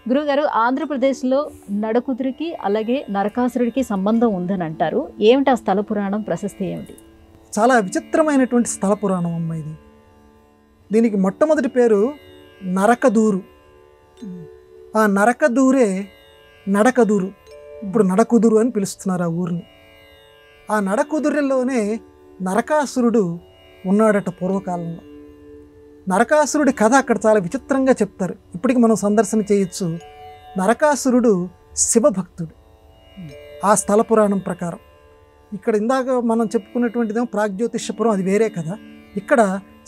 గురుగారు, ఆంధ్రప్రదేశ్‌లో నడకుదురికి, అలాగే నరకాసురుడికి సంబంధం ఉందని అంటారు. ఏమిటి ఆ స్థల పురాణం ప్రశస్తి ఏమిటి? చాలా విచిత్రమైనటువంటి స్థల పురాణం అమ్మ ఇది. దీనికి మొట్టమొదటి పేరు నరకదూరు. ఆ నరకదూరే నడకదూరు. ఇప్పుడు నడకుదురు అని పిలుస్తున్నారు ఆ ఊరిని. ఆ నడకుదురులోనే నరకాసురుడు ఉన్నాడట పూర్వకాలంలో. నరకాసురుడి కథ అక్కడ చాలా విచిత్రంగా చెప్తారు. ఇప్పటికి మనం సందర్శన చేయొచ్చు. నరకాసురుడు శివభక్తుడు ఆ స్థల పురాణం ప్రకారం. ఇక్కడ ఇందాక మనం చెప్పుకున్నటువంటిదేమో ప్రాగ్జ్యోతిషపురం, అది వేరే కథ. ఇక్కడ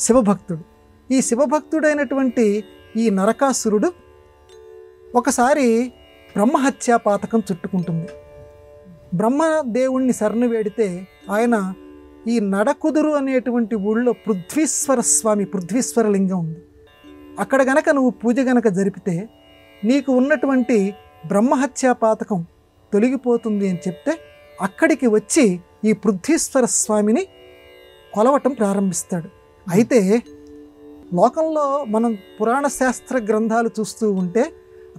శివభక్తుడు. ఈ శివభక్తుడైనటువంటి ఈ నరకాసురుడు ఒకసారి బ్రహ్మహత్యా పాతకం చుట్టుకుంటుంది. బ్రహ్మదేవుణ్ణి శరణు వేడితే ఆయన ఈ నడకుదురు అనేటువంటి ఊళ్ళో పృథ్వీశ్వర స్వామి, పృథ్వీశ్వర లింగం ఉంది. అక్కడ గనక నువ్వు పూజ గనక జరిపితే నీకు ఉన్నటువంటి బ్రహ్మహత్యా పాతకం తొలగిపోతుంది అని చెప్తే అక్కడికి వచ్చి ఈ పృథ్వీశ్వర స్వామిని కొలవటం ప్రారంభిస్తాడు. అయితే లోకంలో మనం పురాణ శాస్త్ర గ్రంథాలు చూస్తూ ఉంటే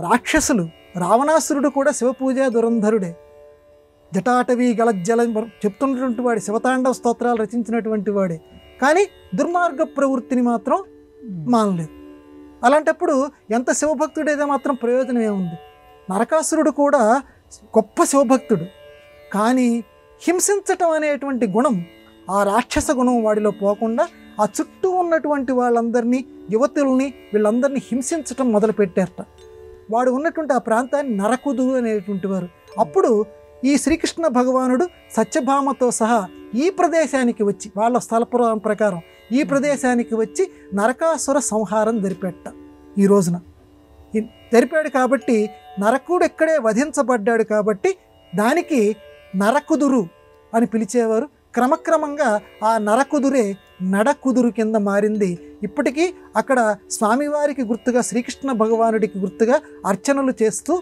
రాక్షసులు, రావణాసురుడు కూడా శివపూజ దురంధరుడే. జటాటవీ గలజ్జల చెప్తున్నటువంటి వాడే, శివతాండవ స్తోత్రాలు రచించినటువంటి వాడే. కానీ దుర్మార్గ ప్రవృత్తిని మాత్రం మానలేదు. అలాంటప్పుడు ఎంత శివభక్తుడైతే మాత్రం ప్రయోజనం ఏముంది? నరకాసురుడు కూడా గొప్ప శివభక్తుడు, కానీ హింసించటం అనేటువంటి గుణం, ఆ రాక్షస గుణం వాడిలో పోకుండా ఆ చుట్టూ ఉన్నటువంటి వాళ్ళందరినీ, యువతుల్ని, వీళ్ళందరినీ హింసించటం మొదలుపెట్టారట. వాడు ఉన్నటువంటి ఆ ప్రాంతాన్ని నరకుదురు అనేటువంటి వారు. అప్పుడు ఈ శ్రీకృష్ణ భగవానుడు సత్యభామతో సహా ఈ ప్రదేశానికి వచ్చి, వాళ్ళ స్థలపురాణం ప్రకారం ఈ ప్రదేశానికి వచ్చి నరకాసుర సంహారం జరిపెట్ట. ఈ రోజున జరిపాడు కాబట్టి నరకుడు ఇక్కడే వధించబడ్డాడు కాబట్టి దానికి నరకుదురు అని పిలిచేవారు. క్రమక్రమంగా ఆ నరకుదురే నడకుదురు కింద మారింది. ఇప్పటికీ అక్కడ స్వామివారికి గుర్తుగా, శ్రీకృష్ణ భగవానుడికి గుర్తుగా అర్చనలు చేస్తూ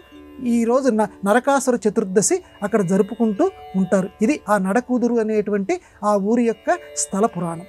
ఈరోజు నరకాసుర చతుర్దశి అక్కడ జరుపుకుంటూ ఉంటారు. ఇది ఆ నడకుదురు అనేటువంటి ఆ ఊరి యొక్క స్థల పురాణం.